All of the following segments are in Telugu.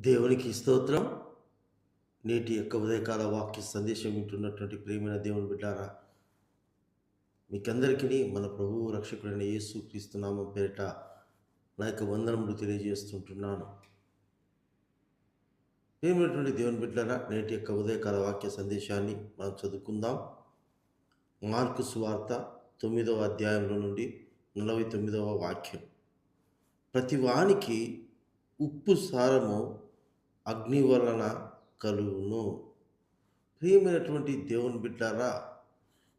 దేవునికి స్తోత్రం. నేటి యొక్క ఉదయకాల వాక్య సందేశం వింటున్నటువంటి ప్రియమైన దేవుని బిడ్డారా, మీకందరికీ మన ప్రభువు రక్షకుడైన యేసు క్రీస్తు నామం పేరిట నా యొక్క వందనములు తెలియజేస్తుంటున్నాను. ప్రియమైనటువంటి దేవుని బిడ్డారా, నేటి యొక్క ఉదయకాల వాక్య సందేశాన్ని మనం చదువుకుందాం. మార్కు సువార్త 9వ అధ్యాయంలో నుండి 49వ వాక్యం. ప్రతి వానికి ఉప్పు సారము అగ్ని వలన కలుగును. ప్రియమైనటువంటి దేవుని బిడ్డారా,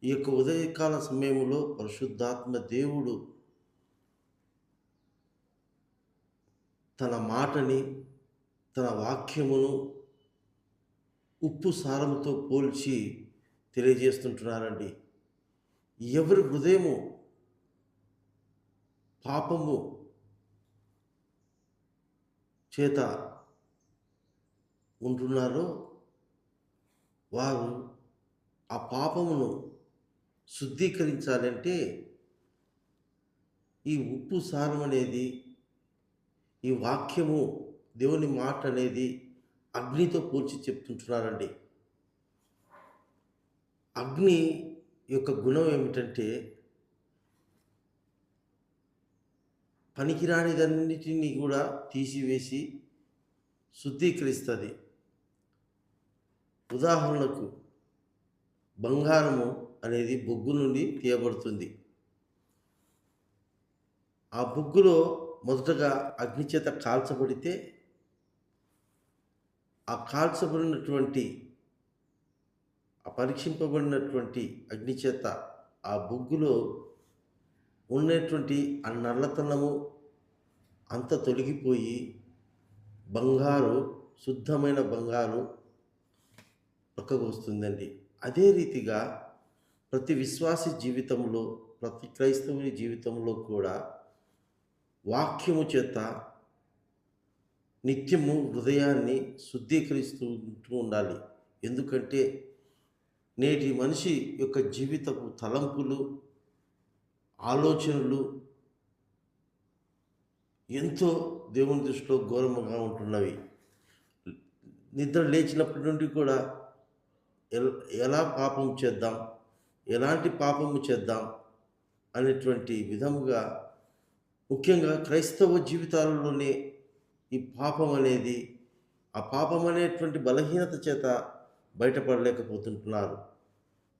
ఈ యొక్క ఉదయకాల సమయంలో పరిశుద్ధాత్మ దేవుడు తన మాటని, తన వాక్యమును ఉప్పు సారముతో పోల్చి తెలియజేస్తుంటున్నారండి. ఎవరి హృదయము పాపము చేత ఉంటున్నారో వారు ఆ పాపమును శుద్ధీకరించాలంటే ఈ ఉప్పు సారం అనేది, ఈ వాక్యము, దేవుని మాట అనేది అగ్నితో పోల్చి చెప్తుంటున్నారండి. అగ్ని యొక్క గుణం ఏమిటంటే పనికిరానిదన్నిటినీ కూడా తీసివేసి శుద్ధీకరిస్తుంది. ఉదాహరణకు బంగారము అనేది బొగ్గు నుండి తీయబడుతుంది. ఆ బొగ్గులో మొదటగా అగ్ని చేత కాల్చబడితే ఆ కాల్చబడినటువంటి, ఆ పరీక్షింపబడినటువంటి అగ్ని చేత ఆ బొగ్గులో ఉన్నటువంటి ఆ నల్లతనము అంత తొలగిపోయి బంగారు, శుద్ధమైన బంగారు పక్కకు వస్తుందండి. అదే రీతిగా ప్రతి విశ్వాసి జీవితంలో, ప్రతి క్రైస్తవుని జీవితంలో కూడా వాక్యము చేత నిత్యము హృదయాన్ని శుద్ధీకరిస్తూ ఉండాలి. ఎందుకంటే నేటి మనిషి యొక్క జీవితపు తలంపులు, ఆలోచనలు ఎంతో దేవుని దృష్టిలో ఘోరముగా ఉంటున్నవి. నిద్ర లేచినప్పటి నుండి కూడా ఎలా పాపం చేద్దాం, ఎలాంటి పాపము చేద్దాం అనేటువంటి విధముగా, ముఖ్యంగా క్రైస్తవ జీవితాలలోనే ఈ పాపం అనేది, ఆ పాపం అనేటువంటి బలహీనత చేత బయటపడలేకపోతుంటున్నారు.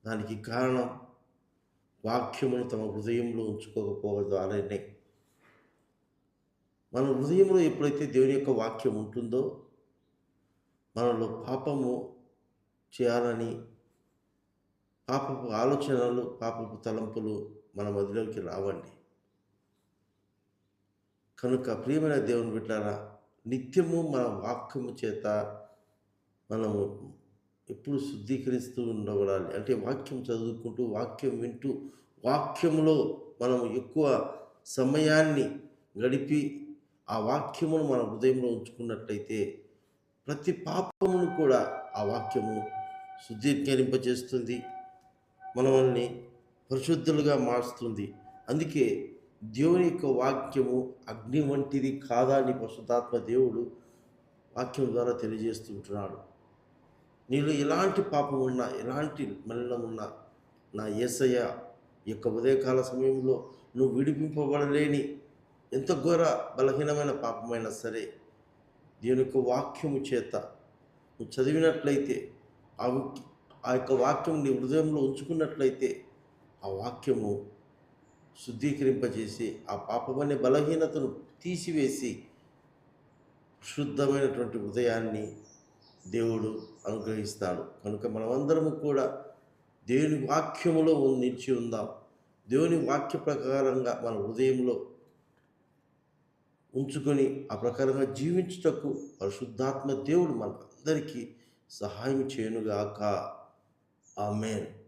దానికి కారణం వాక్యమును తమ హృదయంలో ఉంచుకోకపోవడం ద్వారానే. మన హృదయంలో ఎప్పుడైతే దేవుని యొక్క వాక్యం ఉంటుందో, మనలో పాపము చేయాలని, పాపపు ఆలోచనలు, పాపపు తలంపులు మన మదిలోకి రావండి. కనుక ప్రియమైన దేవుని బిడ్డలారా, నిత్యము మన వాక్యము చేత మనము ఎప్పుడు శుద్ధీకరిస్తూ ఉండబడాలి. అంటే వాక్యం చదువుకుంటూ, వాక్యం వింటూ, వాక్యంలో మనం ఎక్కువ సమయాన్ని గడిపి ఆ వాక్యమును మన హృదయంలో ఉంచుకున్నట్లయితే ప్రతి పాపమును కూడా ఆ వాక్యము శుద్ధీకరింపజేస్తుంది, మనల్ని పరిశుద్ధులుగా మారుస్తుంది. అందుకే దేవుని యొక్క వాక్యము అగ్ని వంటిది కాదా అని పరిశుద్ధాత్మ దేవుడు వాక్యం ద్వారా తెలియజేస్తుంటున్నాడు. నీలో ఎలాంటి పాపం ఉన్నా, ఎలాంటి మలినం ఉన్నా, నా యేసయ్య యొక్క ఉదయకాల సమయంలో నువ్వు విడిపింపబడలేని ఎంత ఘోర బలహీనమైన పాపమైనా సరే, దేవుని యొక్క వాక్యము చేత నువ్వు చదివినట్లయితే, ఆ యొక్క వాక్యం నీ హృదయంలో ఉంచుకున్నట్లయితే, ఆ వాక్యము శుద్ధీకరింపజేసి ఆ పాపమనే బలహీనతను తీసివేసి శుద్ధమైనటువంటి హృదయాన్ని దేవుడు అనుగ్రహిస్తాడు. కనుక మనమందరము కూడా దేవుని వాక్యములో నిలిచి ఉందాం. దేవుని వాక్య ప్రకారంగా మన హృదయంలో ఉంచుకొని ఆ ప్రకారంగా జీవించుటకు పరిశుద్ధాత్మ దేవుడు మనందరికీ సహాయం చేయనుగాక. ఆమేన్.